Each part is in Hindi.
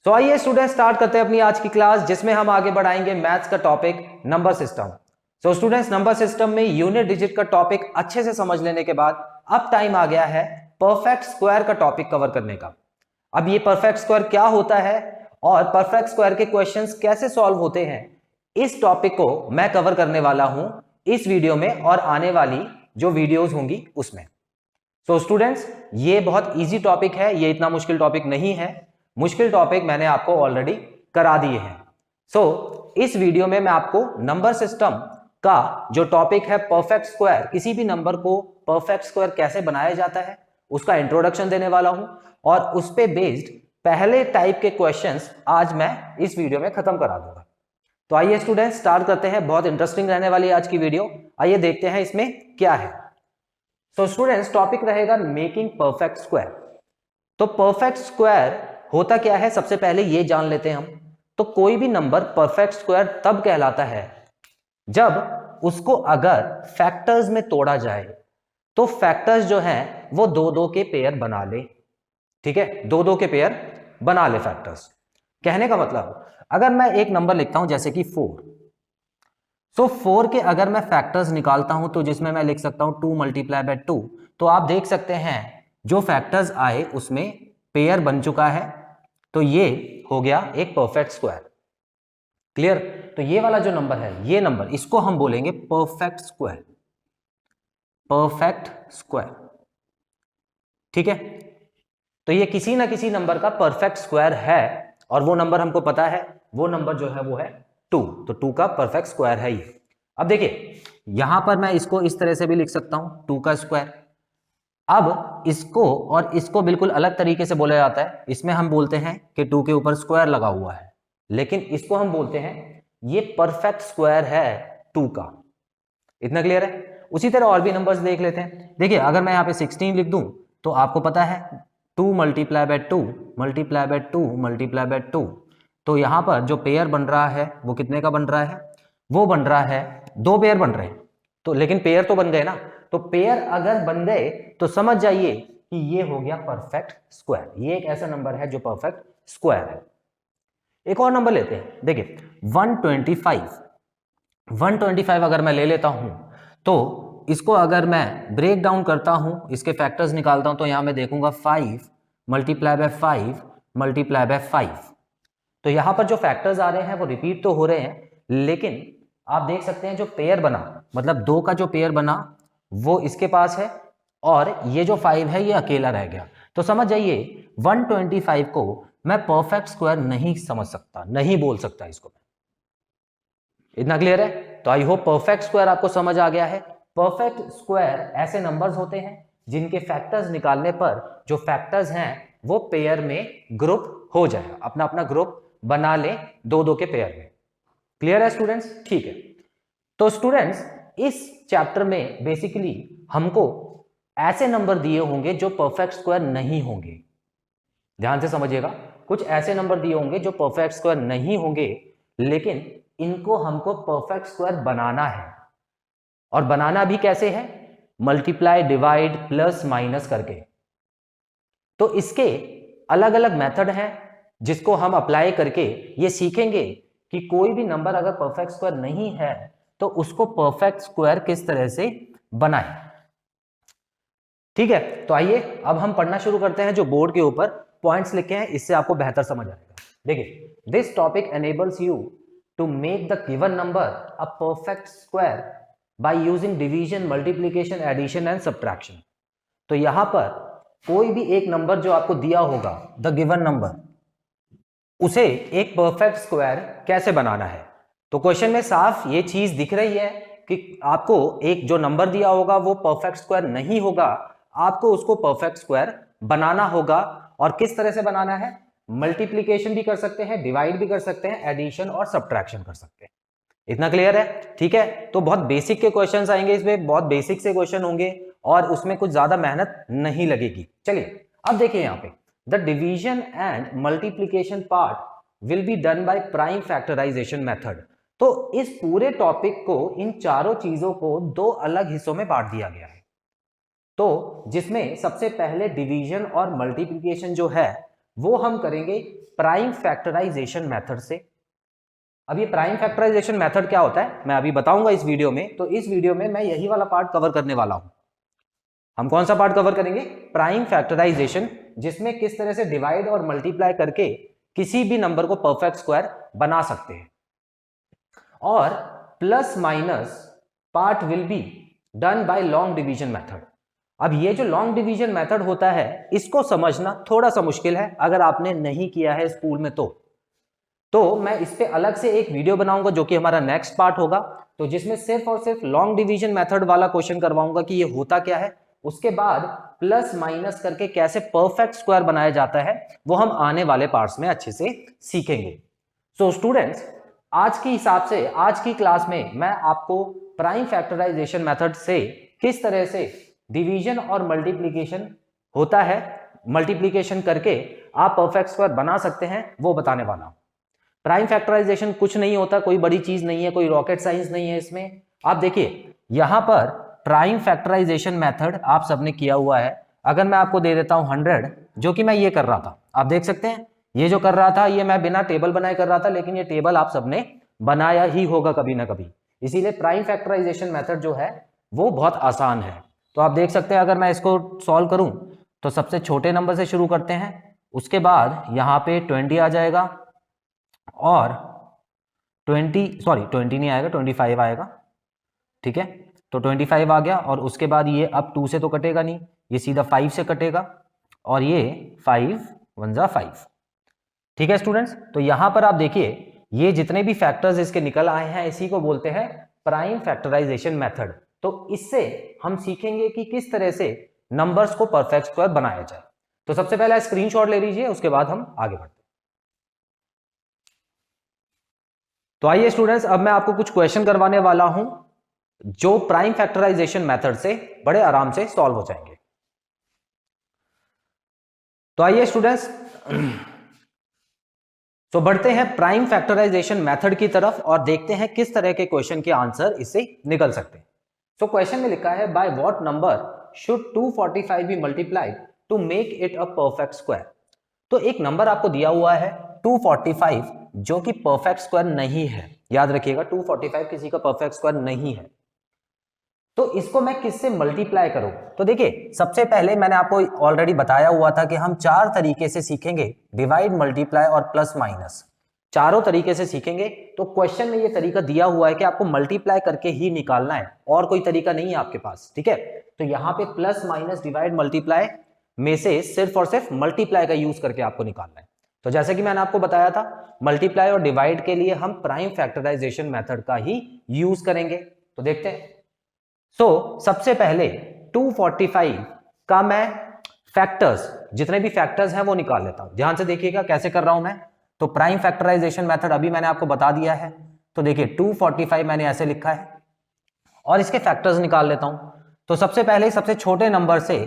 आइए स्टूडेंट स्टार्ट करते हैं अपनी आज की क्लास, जिसमें हम आगे बढ़ाएंगे मैथ्स का topic number system. Students, number system में यूनिट डिजिट का टॉपिक अच्छे से समझ लेने के बाद अब टाइम आ गया है परफेक्ट स्क्वायर का टॉपिक कवर करने का। अब ये परफेक्ट स्क्वायर क्या होता है और परफेक्ट स्क्वायर के क्वेश्चंस कैसे सॉल्व होते हैं, इस टॉपिक को मैं कवर करने वाला हूं इस वीडियो में और आने वाली जो वीडियोस होंगी उसमें। स्टूडेंट्स, ये बहुत इजी टॉपिक है, ये इतना मुश्किल टॉपिक नहीं है। मुश्किल टॉपिक मैंने आपको ऑलरेडी करा दिए हैं। इस वीडियो में मैं आपको नंबर सिस्टम का जो टॉपिक है परफेक्ट स्क्वायर, किसी भी नंबर को परफेक्ट स्क्वायर कैसे बनाया जाता है, उसका इंट्रोडक्शन देने वाला हूं और उस पे बेस्ड पहले टाइप के क्वेश्चंस आज मैं इस वीडियो में खत्म करा दूंगा। तो आइए स्टूडेंट्स स्टार्ट करते हैं, बहुत इंटरेस्टिंग रहने वाली है आज की वीडियो। आइए देखते हैं इसमें क्या है। स्टूडेंट्स, टॉपिक रहेगा मेकिंग परफेक्ट स्क्वायर। तो परफेक्ट स्क्वायर होता क्या है, सबसे पहले ये जान लेते हैं हम। तो कोई भी नंबर परफेक्ट स्क्वायर तब कहलाता है जब उसको अगर फैक्टर्स में तोड़ा जाए तो फैक्टर्स जो हैं वो दो दो के पेयर बना ले। ठीक है, दो दो के पेयर बना ले फैक्टर्स। कहने का मतलब, अगर मैं एक नंबर लिखता हूं जैसे कि 4, तो 4 के अगर मैं फैक्टर्स निकालता हूं तो जिसमें मैं लिख सकता हूं 2 मल्टीप्लाई बाय 2, तो आप देख सकते हैं जो फैक्टर्स आए उसमें पेयर बन चुका है। तो ये हो गया एक परफेक्ट स्क्वायर। क्लियर? तो ये वाला जो नंबर है, ये नंबर, इसको हम बोलेंगे परफेक्ट स्क्वायर। परफेक्ट स्क्वायर, ठीक है। तो ये किसी ना किसी नंबर का परफेक्ट स्क्वायर है और वो नंबर हमको पता है, वो नंबर जो है वो है 2। तो 2 का परफेक्ट स्क्वायर है ये। अब देखिए, यहां पर मैं इसको इस तरह से भी लिख सकता हूं 2 का स्क्वायर। अब इसको और इसको बिल्कुल अलग तरीके से बोला जाता है। इसमें हम बोलते हैं कि 2 के ऊपर स्क्वायर लगा हुआ है, लेकिन इसको हम बोलते हैं ये परफेक्ट स्क्वायर है 2 का। इतना क्लियर है? उसी तरह और भी नंबर्स देख लेते हैं। देखिए, अगर मैं यहाँ पे 16 लिख दूं तो आपको पता है 2 multiply by 2 multiply by 2 multiply by 2, तो यहाँ पर जो पेयर बन रहा है वो कितने का बन रहा है? वो बन रहा है, 2 पेयर बन रहे हैं। तो लेकिन पेयर तो बन गए ना, तो पेयर अगर बन गए तो समझ जाइए कि ये हो गया परफेक्ट स्क्वायर। ये एक ऐसा नंबर है जो परफेक्ट स्क्वायर है। एक और नंबर लेते हैं। देखिए 125 अगर मैं ले लेता हूं तो इसको अगर मैं ब्रेक डाउन करता हूं, इसके फैक्टर्स निकालता हूं, तो यहां मैं देखूंगा 5 मल्टीप्लाई बाय 5 मल्टीप्लाई बाय 5। तो यहां पर जो फैक्टर्स आ रहे हैं वो रिपीट तो हो रहे हैं, लेकिन आप देख सकते हैं जो पेयर बना, मतलब 2 का जो पेयर बना वो इसके पास है और ये जो 5 है ये अकेला रह गया। तो समझ जाइए 125 को मैं परफेक्ट स्क्वायर नहीं समझ सकता, नहीं बोल सकता इसको। इतना क्लियर है? तो आई होप परफेक्ट स्क्वायर आपको समझ आ गया है। परफेक्ट स्क्वायर ऐसे नंबर्स होते हैं जिनके फैक्टर्स निकालने पर जो फैक्टर्स हैं वो पेयर में ग्रुप हो जाए, अपना अपना ग्रुप बना ले दो दो के पेयर में। क्लियर है स्टूडेंट्स? ठीक है। तो स्टूडेंट्स, इस चैप्टर में बेसिकली हमको ऐसे नंबर दिए होंगे जो परफेक्ट स्क्वायर नहीं होंगे। ध्यान से समझिएगा, कुछ ऐसे नंबर दिए होंगे जो परफेक्ट स्क्वायर नहीं होंगे, लेकिन इनको हमको परफेक्ट स्क्वायर बनाना है। और बनाना भी कैसे है? मल्टीप्लाई, डिवाइड, प्लस, माइनस करके। तो इसके अलग अलग मेथड हैं जिसको हम अप्लाई करके ये सीखेंगे कि कोई भी नंबर अगर परफेक्ट स्क्वायर नहीं है तो उसको परफेक्ट स्क्वायर किस तरह से बनाएं। ठीक है, तो आइए अब हम पढ़ना शुरू करते हैं। जो बोर्ड के ऊपर पॉइंट्स लिखे हैं इससे आपको बेहतर समझ आएगा। देखिए, this topic enables you to make the given number a perfect square by using division, multiplication, addition and subtraction. तो यहां पर कोई भी एक नंबर जो आपको दिया होगा, द गिवन नंबर, उसे एक परफेक्ट स्क्वायर कैसे बनाना है। तो क्वेश्चन में साफ ये चीज दिख रही है कि आपको एक जो नंबर दिया होगा वो परफेक्ट स्क्वायर नहीं होगा, आपको उसको परफेक्ट स्क्वायर बनाना होगा। और किस तरह से बनाना है? मल्टीप्लिकेशन भी कर सकते हैं, डिवाइड भी कर सकते हैं, एडिशन और सब्ट्रैक्शन कर सकते हैं। इतना क्लियर है? ठीक है, तो बहुत बेसिक के क्वेश्चंस आएंगे इसमें, बहुत बेसिक से क्वेश्चन होंगे और उसमें कुछ ज्यादा मेहनत नहीं लगेगी। चलिए अब देखिए यहाँ पे, the division and multiplication part will be done by prime factorisation method. तो इस पूरे टॉपिक को, इन चारों चीजों को दो अलग हिस्सों में बांट दिया गया है। तो जिसमें सबसे पहले डिवीजन और मल्टीप्लिकेशन जो है वो हम करेंगे प्राइम फैक्टराइजेशन मेथड से। अब ये प्राइम फैक्टराइजेशन मेथड क्या होता है मैं अभी बताऊंगा इस वीडियो में। तो इस वीडियो में मैं यही वाला पार्ट कवर करने वाला हूं। हम कौन सा पार्ट कवर करेंगे? प्राइम फैक्टराइजेशन, जिसमें किस तरह से डिवाइड और मल्टीप्लाई करके किसी भी नंबर को परफेक्ट स्क्वायर बना सकते हैं। और plus minus part will be done bye long division method. अब ये जो लॉन्ग डिवीजन मेथड होता है इसको समझना थोड़ा सा मुश्किल है अगर आपने नहीं किया है स्कूल में। तो मैं इस पे अलग से एक वीडियो बनाऊंगा जो कि हमारा नेक्स्ट पार्ट होगा, तो जिसमें सिर्फ और सिर्फ लॉन्ग डिवीजन मेथड वाला क्वेश्चन करवाऊंगा कि ये होता क्या है। उसके बाद प्लस माइनस करके कैसे परफेक्ट स्क्वायर बनाया जाता है वो हम आने वाले पार्ट्स में अच्छे से सीखेंगे। सो स्टूडेंट्स, आज के हिसाब से आज की क्लास में मैं आपको प्राइम फैक्टराइजेशन मेथड से किस तरह से डिवीजन और मल्टीप्लीकेशन होता है, मल्टीप्लीकेशन करके आप परफेक्ट स्क्वायर बना सकते हैं, वो बताने वाला हूं। प्राइम फैक्टराइजेशन कुछ नहीं होता, कोई बड़ी चीज नहीं है, कोई रॉकेट साइंस नहीं है इसमें। आप देखिए यहां पर प्राइम फैक्टराइजेशन मेथड आप सबने किया हुआ है। अगर मैं आपको दे देता हूं 100, जो कि मैं ये कर रहा था, आप देख सकते हैं ये जो कर रहा था ये मैं बिना टेबल बनाए कर रहा था, लेकिन ये टेबल आप सबने बनाया ही होगा कभी ना कभी। इसीलिए प्राइम फैक्टराइजेशन मेथड जो है वो बहुत आसान है। तो आप देख सकते हैं अगर मैं इसको सॉल्व करूं तो सबसे छोटे नंबर से शुरू करते हैं, उसके बाद यहाँ पे 20 आ जाएगा और 20 नहीं आएगा, 25 आएगा। ठीक है, तो 25 आ गया और उसके बाद ये अब 2 से तो कटेगा नहीं, ये सीधा 5 से कटेगा और ये 5 1 जा 5। ठीक है स्टूडेंट्स, तो यहां पर आप देखिए ये जितने भी फैक्टर्स इसके निकल आए हैं इसी को बोलते हैं प्राइम फैक्टराइजेशन मेथड। तो इससे हम सीखेंगे कि किस तरह से नंबर्स को परफेक्ट स्क्वायर बनाया जाए। तो सबसे पहले स्क्रीनशॉट ले लीजिए, उसके बाद हम आगे बढ़ते हैं। तो आइए स्टूडेंट्स, अब मैं आपको कुछ क्वेश्चन करवाने वाला हूं जो प्राइम फैक्टराइजेशन मेथड से बड़े आराम से सॉल्व हो जाएंगे। तो आइए स्टूडेंट्स, तो बढ़ते हैं प्राइम फैक्टराइजेशन मेथड की तरफ और देखते हैं किस तरह के क्वेश्चन के आंसर इससे निकल सकते हैं। तो क्वेश्चन में लिखा है by what number should 245 be multiplied to make it a perfect square. तो एक नंबर आपको दिया हुआ है 245 जो कि परफेक्ट स्क्वायर नहीं है। याद रखिएगा 245 किसी का परफेक्ट स्क्वायर नहीं है। तो इसको मैं किससे मल्टीप्लाई करूं? तो देखिए सबसे पहले मैंने आपको ऑलरेडी बताया हुआ था कि हम 4 तरीके से सीखेंगे, डिवाइड, मल्टीप्लाई और प्लस माइनस, चारों तरीके से सीखेंगे। तो क्वेश्चन में ये तरीका दिया हुआ है कि आपको मल्टीप्लाई करके ही निकालना है और कोई तरीका नहीं है आपके पास। ठीक है, तो यहाँ पे प्लस माइनस डिवाइड मल्टीप्लाई में से सिर्फ और सिर्फ मल्टीप्लाई का यूज करके आपको निकालना है। तो जैसे कि मैंने आपको बताया था मल्टीप्लाई और डिवाइड के लिए हम प्राइम फैक्टराइजेशन मेथड का ही यूज करेंगे। तो देखते हैं। सबसे पहले 245 का मैं फैक्टर्स, जितने भी फैक्टर्स हैं वो निकाल लेता हूं। ध्यान से देखिएगा कैसे कर रहा हूं मैं। तो प्राइम फैक्टराइजेशन मेथड अभी मैंने आपको बता दिया है। तो देखिए 245 मैंने ऐसे लिखा है और इसके फैक्टर्स निकाल लेता हूं। तो सबसे पहले सबसे छोटे नंबर से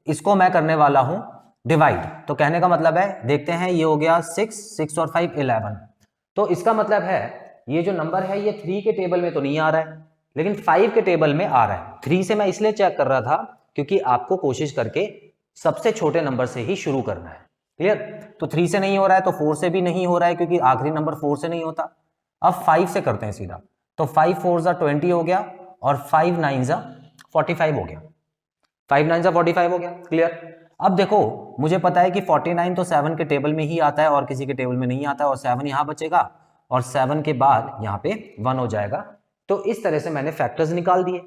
इसको मैं करने वाला हूं डिवाइड। तो कहने का मतलब है, देखते हैं, ये हो गया 6 और 5 11। तो इसका मतलब है ये जो नंबर है ये 3 के टेबल में तो नहीं आ रहा है, लेकिन 5 के टेबल में आ रहा है। 3 से मैं इसलिए चेक कर रहा था क्योंकि आपको कोशिश करके सबसे छोटे नंबर से ही शुरू करना है। क्लियर? तो 3 से नहीं हो रहा है तो 4 से भी नहीं हो रहा है क्योंकि आखिरी नंबर 4 से नहीं होता। अब 5 से करते हैं सीधा। तो 5 4 जा 20 हो गया और 5 9 जा 45 हो गया। 5 9 जा 45 हो गया। क्लियर? अब देखो मुझे पता है कि 49 तो 7 के टेबल में ही आता है और किसी के टेबल में नहीं आता है, और 7 यहां बचेगा और 7 के बाद यहाँ पे 1 हो जाएगा। तो इस तरह से मैंने फैक्टर्स निकाल दिए।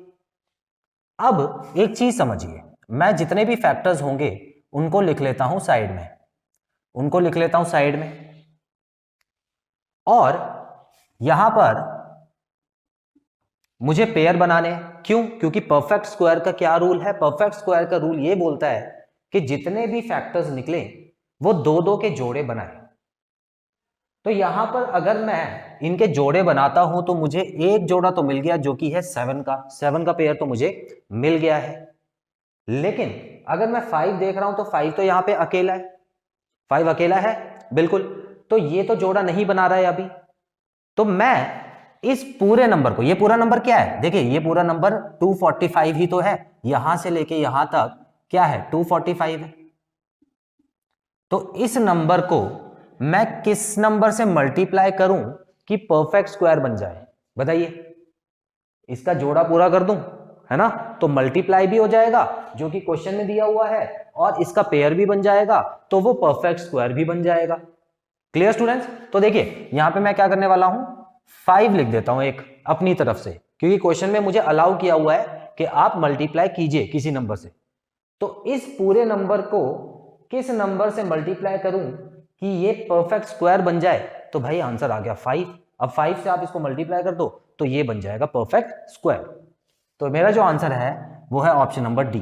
अब एक चीज समझिए, मैं जितने भी फैक्टर्स होंगे उनको लिख लेता हूं साइड में, उनको लिख लेता हूं साइड में। और यहां पर मुझे पेयर बनाने हैं। क्यों? क्योंकि परफेक्ट स्क्वायर का क्या रूल है? परफेक्ट स्क्वायर का रूल ये बोलता है कि जितने भी फैक्टर्स निकले वो 2-2 के जोड़े बनाए। तो यहां पर अगर मैं इनके जोड़े बनाता हूं तो मुझे एक जोड़ा तो मिल गया जो कि है 7 का पेयर तो मुझे मिल गया है। लेकिन अगर मैं 5 देख रहा हूं तो 5 तो यहां पे अकेला है, 5 अकेला है बिल्कुल, तो ये तो जोड़ा नहीं बना रहा है अभी। तो मैं इस पूरे नंबर को, ये पूरा नंबर क्या है? देखिए ये पूरा नंबर 245 ही तो है, यहां से लेके यहां तक क्या है? 245 है। तो इस नंबर को मैं किस नंबर से मल्टीप्लाई करूं कि परफेक्ट स्क्वायर बन जाए? बताइए। इसका जोड़ा पूरा कर दूं, है ना, तो मल्टीप्लाई भी हो जाएगा जो कि क्वेश्चन में दिया हुआ है, और इसका पेयर भी बन जाएगा, तो वो परफेक्ट स्क्वायर भी बन जाएगा। Clear students? तो देखिए यहां पे मैं क्या करने वाला हूं, 5 लिख देता हूं एक अपनी तरफ से, क्योंकि क्वेश्चन में मुझे अलाउ किया हुआ है कि आप मल्टीप्लाई कीजिए किसी नंबर से। तो इस पूरे नंबर को किस नंबर से मल्टीप्लाई करूं कि ये परफेक्ट स्क्वायर बन जाए? तो भाई आंसर आ गया 5। अब 5 से आप इसको मल्टीप्लाई कर दो तो ये बन जाएगा परफेक्ट स्क्वायर। तो मेरा जो आंसर है वो है option number D.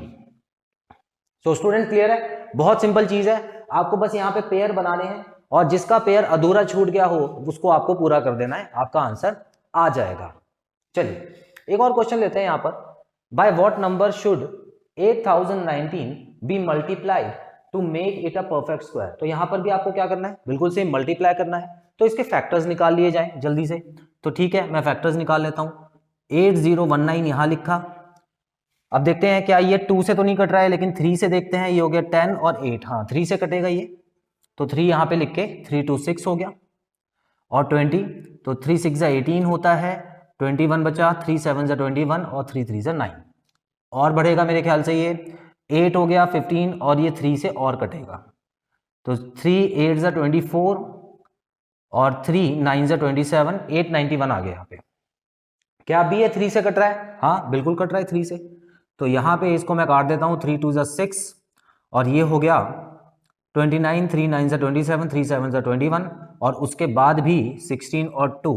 So student clear है? बहुत सिंपल चीज है, आपको बस यहाँ पे पेयर बनाने हैं, और जिसका पेयर अधूरा छूट गया हो उसको आपको पूरा कर देना है, आपका आंसर आ जाएगा। चलिए एक और क्वेश्चन लेते हैं यहाँ पर। By what number should 8019 be multiplied to make it a perfect square? तो यहां पर भी आपको क्या करना है, बिल्कुल सेम मल्टीप्लाई करना है। तो इसके फैक्टर्स निकाल लिए जाएं जल्दी से। तो ठीक है, मैं फैक्टर्स निकाल लेता हूं। 8019 यहां लिखा। अब देखते हैं क्या ये 2 से तो नहीं कट रहा है, लेकिन 3 से देखते हैं। ये हो गया 10 और 8, हाँ 3 से कटेगा ये, तो 3 यहां पे लिख के 3 2 6 हो गया, और 20, तो 3 6 18 होता है, 21 बचा, 3 7 21 और 3 3 9, और बढ़ेगा मेरे ख्याल से ये 8 हो गया 15, और ये 3 से और कटेगा, तो 3 8 24 और 3 9 27, 891 आ गया यहाँ पे। क्या अभी ये 3 से कट रहा है? हाँ बिल्कुल कट रहा है 3 से। तो यहाँ पे इसको मैं काट देता हूँ, 3 2 6, और ये हो गया 29, 3 9 27, 3 7 21, और उसके बाद भी 16 और 2,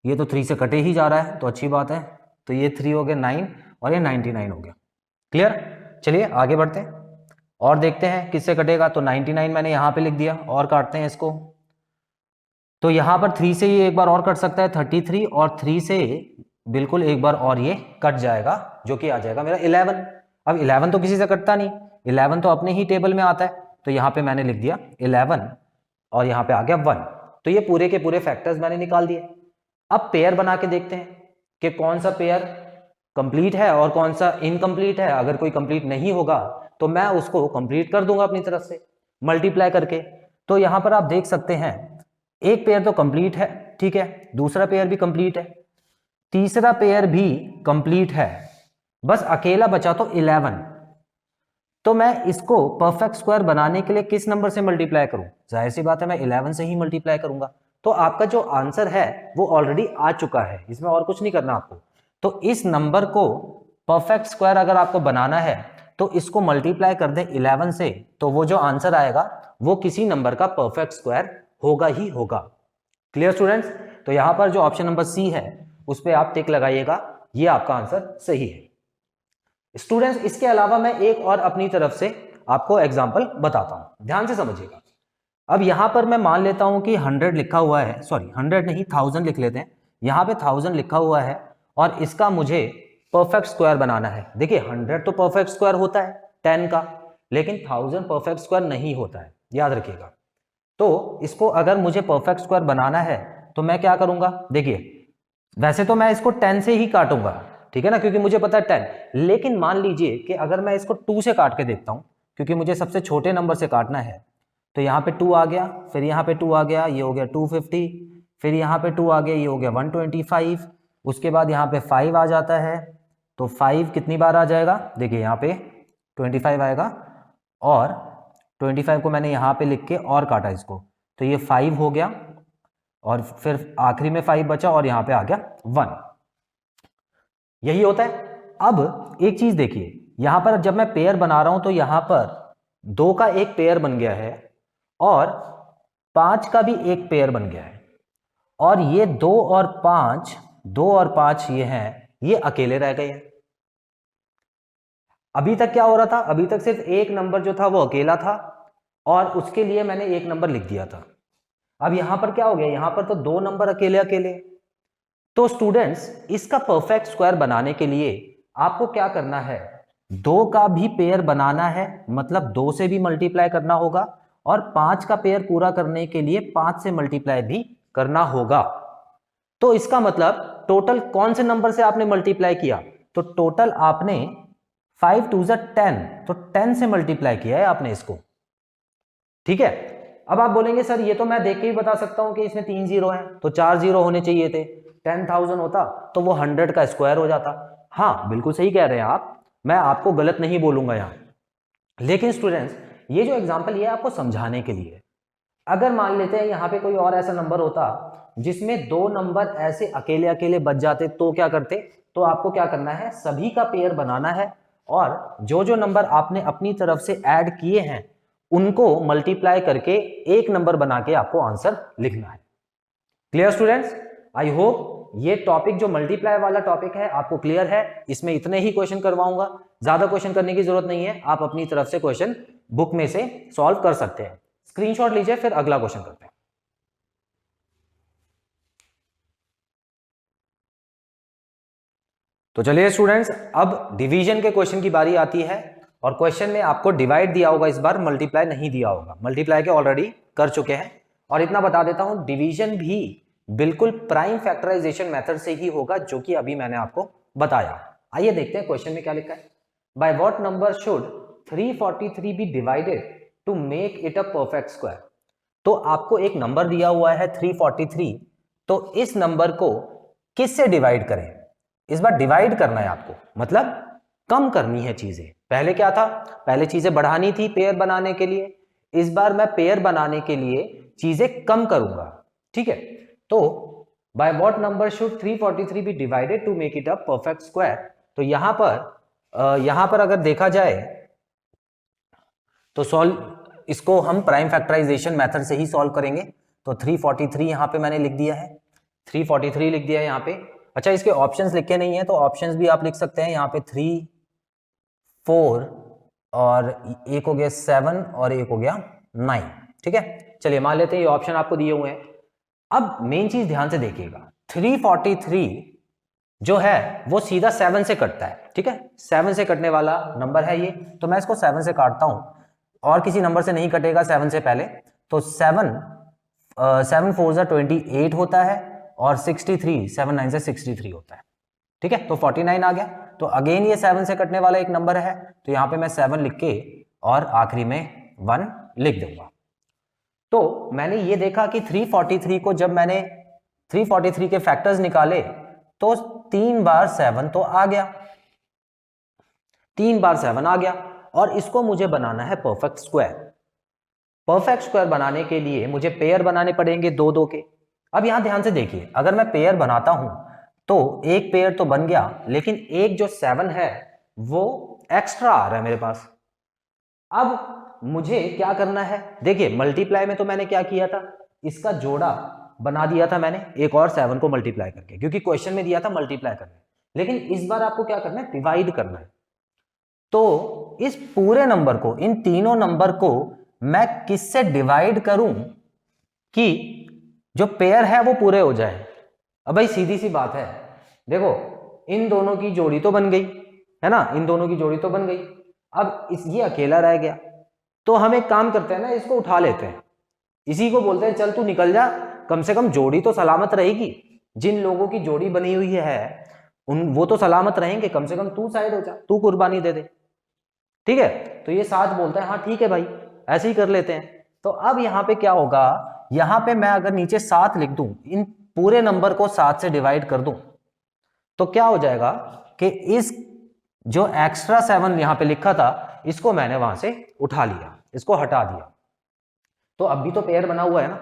ये तो 3 से कटे ही जा रहा है, तो अच्छी बात है। तो ये 3 हो गया 9, और ये 99 हो गया। क्लियर? चलिए आगे बढ़ते हैं और देखते हैं किससे कटेगा। तो 99 मैंने यहाँ पे लिख दिया, और काटते हैं इसको। तो यहाँ पर 3 से ये एक बार और कट सकता है 33, और 3 से बिल्कुल एक बार और ये कट जाएगा, जो कि आ जाएगा मेरा 11। अब 11 तो किसी से कटता नहीं, 11 तो अपने ही टेबल में आता है, तो यहाँ पे मैंने लिख दिया 11, और यहाँ पे आ गया 1। तो ये पूरे के पूरे फैक्टर्स मैंने निकाल दिए। अब पेयर बना के देखते हैं कि कौन सा पेयर कंप्लीट है और कौन सा इनकम्प्लीट है। अगर कोई कंप्लीट नहीं होगा तो मैं उसको कंप्लीट कर दूंगा अपनी तरफ से मल्टीप्लाई करके। तो यहां पर आप देख सकते हैं एक पेयर तो कंप्लीट है, ठीक है, दूसरा पेयर भी कंप्लीट है, तीसरा पेयर भी कंप्लीट है, बस अकेला बचा तो 11। तो मैं इसको परफेक्ट स्क्वायर बनाने के लिए किस नंबर से मल्टीप्लाई करूं? जाहिर सी बात है मैं 11 से ही मल्टीप्लाई करूंगा। तो आपका जो आंसर है वो ऑलरेडी आ चुका है, इसमें और कुछ नहीं करना आपको। तो इस नंबर को परफेक्ट स्क्वायर अगर आपको बनाना है तो इसको मल्टीप्लाई कर दें 11 से, तो वो जो आंसर आएगा वो किसी नंबर का परफेक्ट स्क्वायर होगा ही होगा। Clear students? तो यहां पर जो ऑप्शन नंबर सी है उस पर आप टिक लगाइएगा, ये आपका आंसर सही है। स्टूडेंट्स इसके अलावा मैं एक और अपनी तरफ से आपको एग्जांपल बताता हूं, ध्यान से समझिएगा। अब यहां पर मैं मान लेता हूं कि 100 लिखा हुआ है, सॉरी 100 नहीं 1000 लिख लेते हैं। यहां पे 1000 लिखा हुआ है और इसका मुझे परफेक्ट स्क्वायर बनाना है। देखिए 100 तो परफेक्ट स्क्वायर होता है 10 का, लेकिन 1000 परफेक्ट स्क्वायर नहीं होता है, याद रखिएगा। तो इसको अगर मुझे परफेक्ट स्क्वायर बनाना है तो मैं क्या करूंगा? देखिए वैसे तो मैं इसको 10 से ही काटूंगा, ठीक है ना, क्योंकि मुझे पता है 10। लेकिन मान लीजिए कि अगर मैं इसको 2 से काट के देखता हूं, क्योंकि मुझे सबसे छोटे नंबर से काटना है। तो यहाँ पे 2 आ गया, फिर यहाँ पे 2 आ गया, ये हो गया 250, फिर यहाँ पे 2 आ गया, ये हो गया 125, उसके बाद यहाँ पे 5 आ जाता है। तो 5 कितनी बार आ जाएगा? देखिए यहाँ पे 25 आएगा, और 25 को मैंने यहाँ पे लिख के और काटा इसको, तो ये 5 हो गया, और फिर आखिरी में 5 बचा, और यहाँ पे आ गया 1। यही होता है। अब एक चीज देखिए, यहां पर जब मैं पेयर बना रहा हूं तो यहां पर 2 का एक पेयर बन गया है, और 5 का भी एक पेयर बन गया है, और ये 2 और 5 ये हैं, ये अकेले रह गए हैं। अभी तक क्या हो रहा था? अभी तक सिर्फ एक नंबर जो था वो अकेला था, और उसके लिए मैंने एक नंबर लिख दिया था। अब यहां पर क्या हो गया? यहां पर तो 2 नंबर अकेले अकेले। तो स्टूडेंट्स इसका परफेक्ट स्क्वायर बनाने के लिए आपको क्या करना है? 2 का भी पेयर बनाना है, मतलब 2 से भी मल्टीप्लाई करना होगा, और 5 का पेयर पूरा करने के लिए 5 से मल्टीप्लाई भी करना होगा। तो इसका मतलब टोटल कौन से नंबर से आपने मल्टीप्लाई किया? तो टोटल आपने 5 2 10, तो 10 से मल्टीप्लाई किया है आपने इसको, ठीक है। अब आप बोलेंगे सर ये तो मैं देख के ही बता सकता हूं कि इसमें 3 जीरो हैं, तो 4 जीरो होने चाहिए थे। 10,000 होता तो वो 100 का स्क्वायर हो जाता। हाँ बिल्कुल सही कह रहे हैं आप, मैं आपको गलत नहीं बोलूंगा यहाँ। लेकिन स्टूडेंट्स ये जो एग्जाम्पल ये आपको समझाने के लिए, अगर मान लेते हैं यहाँ पे कोई और ऐसा नंबर होता जिसमें 2 नंबर ऐसे अकेले अकेले बच जाते, तो क्या करते? तो आपको क्या करना है, सभी का पेयर बनाना है और जो जो नंबर आपने अपनी तरफ से ऐड किए हैं उनको मल्टीप्लाई करके एक नंबर बना के आपको आंसर लिखना है। Clear students? आई होप ये टॉपिक जो मल्टीप्लाई वाला टॉपिक है आपको क्लियर है। इसमें इतने ही क्वेश्चन करवाऊंगा, ज्यादा क्वेश्चन करने की जरूरत नहीं है, आप अपनी तरफ से क्वेश्चन बुक में से सॉल्व कर सकते हैं। स्क्रीनशॉट लीजिए, फिर अगला क्वेश्चन करते हैं। तो चलिए स्टूडेंट्स, अब डिवीजन के क्वेश्चन की बारी आती है और क्वेश्चन में आपको डिवाइड दिया होगा, इस बार मल्टीप्लाई नहीं दिया होगा। मल्टीप्लाई के ऑलरेडी कर चुके हैं। और इतना बता देता हूं, डिवीजन भी बिल्कुल प्राइम फैक्टराइजेशन मेथड से ही होगा, जो कि अभी मैंने आपको बताया। आइए देखते हैं क्वेश्चन में क्या लिखा है। By what number should 343 be divided to make it a perfect square. तो आपको एक नंबर दिया हुआ है 343, तो इस नंबर को किससे डिवाइड करें? इस बार डिवाइड करना है आपको, मतलब कम करनी है चीजें। पहले क्या था, पहले चीजें बढ़ानी थी पेयर बनाने के लिए, इस बार मैं पेयर बनाने के लिए चीजें कम करूंगा। ठीक है, तो by what number should 343 be divided to make it a perfect square. तो यहां पर अगर देखा जाए तो सॉल्व इसको हम प्राइम फैक्टराइजेशन मेथड से ही सॉल्व करेंगे। तो 343 यहां पे मैंने लिख दिया है, 343 लिख दिया है यहाँ पे। अच्छा, इसके ऑप्शंस लिखे नहीं है तो ऑप्शंस भी आप लिख सकते हैं यहाँ पे, 3, 4 और एक हो गया 7 और एक हो गया 9। ठीक है, चलिए मान लेते हैं ये ऑप्शन आपको दिए हुए हैं। अब मेन चीज ध्यान से देखिएगा, 343 जो है वो सीधा 7 से कटता है। ठीक है, 7 से कटने वाला नंबर है ये, तो मैं इसको 7 से काटता हूं और किसी नंबर से नहीं कटेगा 7 से पहले। तो 7 4 28 होता है और 63 7 9 से 63 होता है। ठीक है, तो 49 आ गया। तो अगेन ये 7 से कटने वाला एक नंबर है, तो यहां पे मैं 7 लिख के और आखिरी में 1 लिख दूंगा। तो मैंने ये देखा कि 343 को जब मैंने 343 के फैक्टर्स निकाले तो 3 बार 7 तो आ गया, 3 बार 7 आ गया, और इसको मुझे बनाना है परफेक्ट स्क्वायर। परफेक्ट स्क्वायर बनाने के लिए मुझे पेयर बनाने पड़ेंगे 2 2 के। अब यहां ध्यान से देखिए, अगर मैं पेयर बनाता हूं तो एक पेयर तो बन गया, लेकिन एक जो 7 है वो एक्स्ट्रा आ रहा है मेरे पास। अब मुझे क्या करना है, देखिए मल्टीप्लाई में तो मैंने क्या किया था, इसका जोड़ा बना दिया था मैंने एक और 7 को मल्टीप्लाई करके, क्योंकि क्वेश्चन में दिया था मल्टीप्लाई करना। लेकिन इस बार आपको क्या करना है, डिवाइड करना है। तो इस पूरे नंबर को, इन तीनों नंबर को मैं किससे डिवाइड करूं कि जो पेयर है वो पूरे हो जाए। अब भाई सीधी सी बात है, देखो इन दोनों की जोड़ी तो बन गई है ना, इन दोनों की जोड़ी तो बन गई। अब ये अकेला रह गया, तो हम एक काम करते हैं ना, इसको उठा लेते हैं, इसी को बोलते हैं चल तू निकल जा, कम से कम जोड़ी तो सलामत रहेगी। जिन लोगों की जोड़ी बनी हुई है वो तो सलामत रहेंगे, कम से कम तू साइड हो जा, तू कुर्बानी दे दे। ठीक है, तो ये 7 बोलता है हाँ ठीक है भाई, ऐसे ही कर लेते हैं। तो अब यहां पे क्या होगा, यहां पे मैं अगर नीचे 7 लिख दूं, इन पूरे नंबर को 7 से डिवाइड कर दूं, तो क्या हो जाएगा कि इस जो एक्स्ट्रा 7 यहां पे लिखा था इसको मैंने वहां से उठा लिया, इसको हटा दिया। तो अब भी तो पेयर बना हुआ है ना।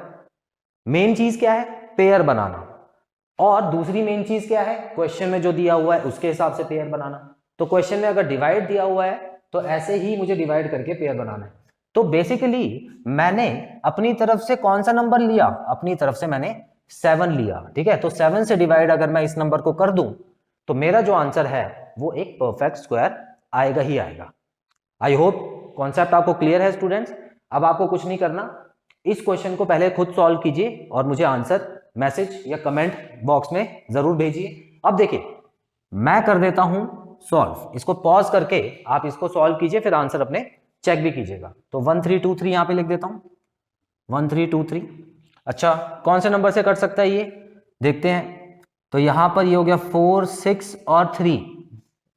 मेन चीज क्या है, पेयर बनाना, और दूसरी मेन चीज क्या है, क्वेश्चन में जो दिया हुआ है उसके हिसाब से पेयर बनाना। तो क्वेश्चन में अगर डिवाइड दिया हुआ है तो ऐसे ही मुझे डिवाइड करके पेयर बनाना है। तो बेसिकली मैंने अपनी तरफ से कौन सा नंबर लिया, अपनी तरफ से मैंने 7 लिया। ठीक है, तो 7 से डिवाइड अगर मैं इस नंबर को कर दूं तो मेरा जो आंसर है वो एक परफेक्ट स्क्वायर आएगा ही आएगा। आई होप कॉन्सेप्ट आपको क्लियर है स्टूडेंट्स। अब आपको कुछ नहीं करना, इस क्वेश्चन को पहले खुद सॉल्व कीजिए और मुझे आंसर मैसेज या कमेंट बॉक्स में जरूर भेजिए। अब देखिए मैं कर देता हूं सॉल्व, इसको पॉज करके आप इसको सॉल्व कीजिए, फिर आंसर अपने चेक भी कीजिएगा। तो 1323 यहां पे लिख देता हूं, 1323। अच्छा, कौन से नंबर से कट सकता है ये देखते हैं। तो यहां पर ये हो गया 4 6 और 3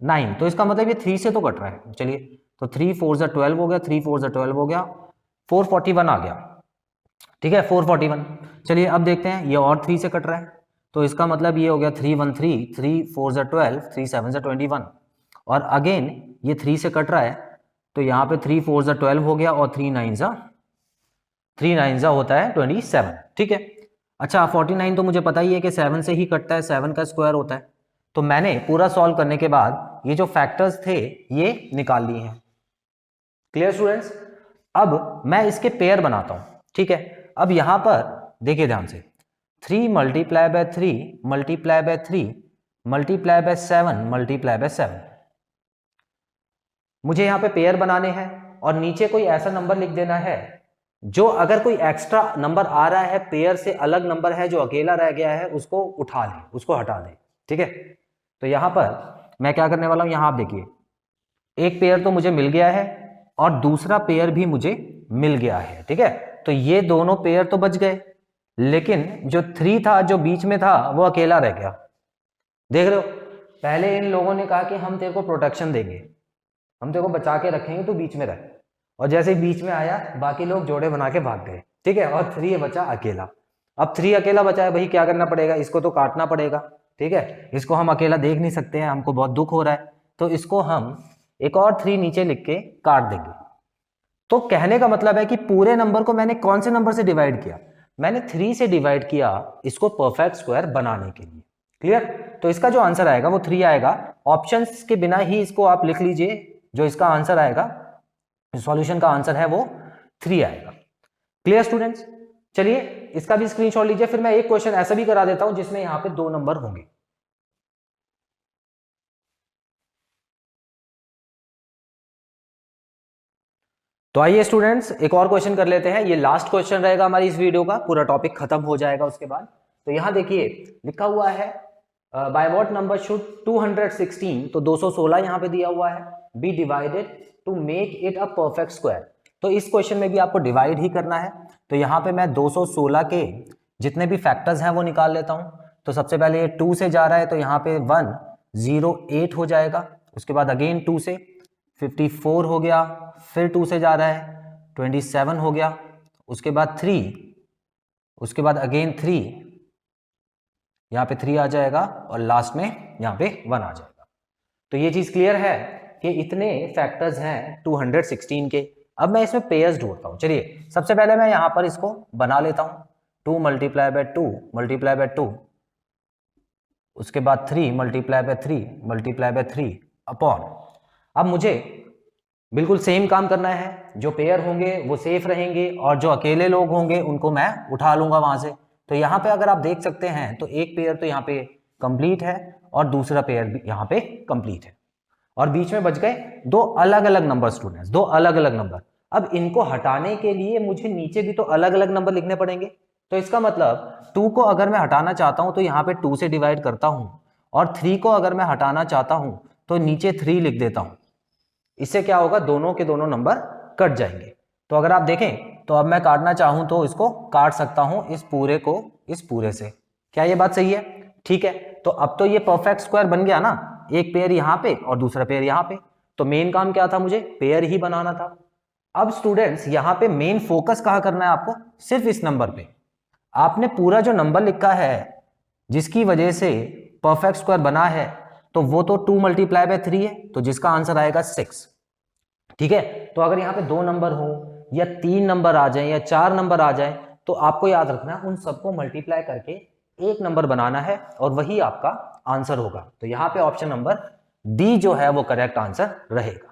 9, तो इसका मतलब ये 3 से तो कट रहा है। चलिए, तो 3 4 12 हो गया, 3 4 12 हो गया, 441 आ गया। ठीक है 441। चलिए अब देखते हैं, ये और 3 से कट रहा है, तो इसका मतलब ये हो गया 313, 3 4 ज़ा 12, 3 7 ज़ा 21, और अगेन ये 3 से कट रहा है, तो यहाँ पे 3 4 ज़ा 12 हो गया और 3 9 ज़ा होता है 27। ठीक है, अच्छा 49 तो मुझे पता ही है कि 7 से ही कटता है, 7 का स्क्वायर होता है। तो मैंने पूरा सॉल्व करने के बाद ये जो फैक्टर्स थे ये निकाल लिए हैं। Clear students? अब मैं इसके पेयर बनाता हूं। ठीक है, अब यहां पर देखिए ध्यान से, 3 multiply by 3 multiply by 3 multiply by 7 multiply by 7। मुझे यहां पे पेयर बनाने हैं और नीचे कोई ऐसा नंबर लिख देना है जो अगर कोई एक्स्ट्रा नंबर आ रहा है, पेयर से अलग नंबर है जो अकेला रह गया है, उसको उठा ले, उसको हटा दे। ठीक है, तो यहां पर मैं क्या करने वाला हूं, यहां आप देखिए, एक पेयर तो मुझे मिल गया है और दूसरा पेयर भी मुझे मिल गया है। ठीक है, तो ये दोनों पेयर तो बच गए, लेकिन जो 3 था जो बीच में था वो अकेला रह गया। देख रहे हो, पहले इन लोगों ने कहा कि हम तेरे को प्रोटेक्शन देंगे, हम तेरे को बचा के रखेंगे, तो बीच में रह, और जैसे ही बीच में आया बाकी लोग जोड़े बना के भाग गए। ठीक है, और 3 बचा अकेला। अब 3 अकेला बचा है, भाई क्या करना पड़ेगा, इसको तो काटना पड़ेगा। ठीक है, इसको हम अकेला देख नहीं सकते हैं, हमको बहुत दुख हो रहा है, तो इसको हम एक और 3 नीचे लिख के काट देंगे। तो कहने का मतलब है कि पूरे नंबर को मैंने कौन से नंबर से डिवाइड किया, मैंने 3 से डिवाइड किया इसको परफेक्ट स्क्वायर बनाने के लिए। क्लियर? तो इसका जो आंसर आएगा वो 3 आएगा। ऑप्शंस के बिना ही इसको आप लिख लीजिए, जो इसका आंसर आएगा, सॉल्यूशन का आंसर है वो 3 आएगा। Clear students? चलिए इसका भी स्क्रीनशॉट लीजिए, फिर मैं एक क्वेश्चन ऐसा भी करा देता हूं जिसमें यहां पे 2 नंबर होंगे। तो आइए स्टूडेंट्स एक और क्वेश्चन कर लेते हैं, ये लास्ट क्वेश्चन रहेगा हमारी इस वीडियो का, पूरा टॉपिक खत्म हो जाएगा उसके बाद। तो यहां देखिए लिखा हुआ है बाय व्हाट नंबर शुड 216, तो 216 यहां पे दिया हुआ है, be divided to make it a perfect square. तो इस क्वेश्चन में भी आपको डिवाइड ही करना है। तो यहाँ पे मैं 216 के जितने भी फैक्टर्स हैं वो निकाल लेता हूं। तो सबसे पहले ये 2 से जा रहा है, तो यहाँ पे 108 हो जाएगा, उसके बाद अगेन 2 से 54 हो गया, फिर 2 से जा रहा है 27 हो गया, उसके बाद 3, उसके बाद अगेन 3, यहाँ पे 3 आ जाएगा और लास्ट में यहाँ पे 1 आ जाएगा। तो ये चीज क्लियर है कि इतने फैक्टर्स हैं 216 के। अब मैं इसमें पेयर्स ढूंढता हूँ। चलिए सबसे पहले मैं यहाँ पर इसको बना लेता हूँ, 2 मल्टीप्लाई बाय 2 मल्टीप्लाई बाय 2, उसके बाद 3 multiply by 3 multiply by 3 upon. अब मुझे बिल्कुल सेम काम करना है, जो पेयर होंगे वो सेफ रहेंगे और जो अकेले लोग होंगे उनको मैं उठा लूंगा वहां से। तो यहाँ पे अगर आप देख सकते हैं तो एक पेयर तो यहाँ पे कंप्लीट है और दूसरा पेयर भी यहाँ पे कंप्लीट है, और बीच में बच गए 2 अलग अलग नंबर स्टूडेंट्स, 2 अलग अलग नंबर। अब इनको हटाने के लिए मुझे नीचे भी तो अलग अलग नंबर लिखने पड़ेंगे। तो इसका मतलब 2 को अगर मैं हटाना चाहता हूं तो यहाँ पे 2 से डिवाइड करता हूं, और 3 को अगर मैं हटाना चाहता हूं तो नीचे 3 लिख देता हूं। इससे क्या होगा, दोनों के दोनों नंबर कट जाएंगे। तो अगर आप देखें तो अब मैं काटना चाहूं तो इसको काट सकता हूं, इस पूरे को इस पूरे से। क्या ये बात सही है? ठीक है, तो अब तो ये परफेक्ट स्क्वायर बन गया ना, एक पेयर यहां पे और दूसरा पेयर यहां पे। तो मेन काम क्या था, मुझे पेयर ही बनाना था। अब स्टूडेंट्स यहां पे मेन फोकस कहां करना है आपको, सिर्फ इस नंबर पे। आपने पूरा जो नंबर लिखा है जिसकी वजह से परफेक्ट स्क्वायर बना है, तो वो तो 2 मल्टीप्लाई बाय 3 है, तो जिसका आंसर आएगा 6। ठीक है, तो अगर यहाँ पे 2 नंबर हो या 3 नंबर आ जाए या 4 नंबर आ जाए, तो आपको याद रखना है उन सबको मल्टीप्लाई करके एक नंबर बनाना है और वही आपका आंसर होगा। तो यहाँ पे ऑप्शन नंबर डी जो है वो करेक्ट आंसर रहेगा।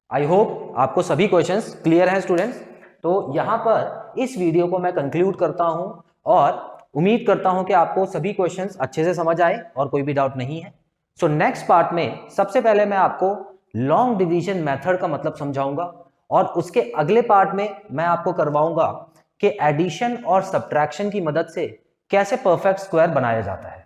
आई होप आपको सभी क्वेश्चंस क्लियर हैं स्टूडेंट्स। तो यहाँ पर इस वीडियो को मैं कंक्लूड करता हूं और उम्मीद करता हूं कि आपको सभी क्वेश्चंस अच्छे से समझ आए और कोई भी डाउट नहीं है। सो नेक्स्ट पार्ट में सबसे पहले मैं आपको लॉन्ग डिवीजन मेथड का मतलब समझाऊंगा, और उसके अगले पार्ट में मैं आपको करवाऊंगा कि एडिशन और सब्ट्रैक्शन की मदद से कैसे परफेक्ट स्क्वायर बनाया जाता है।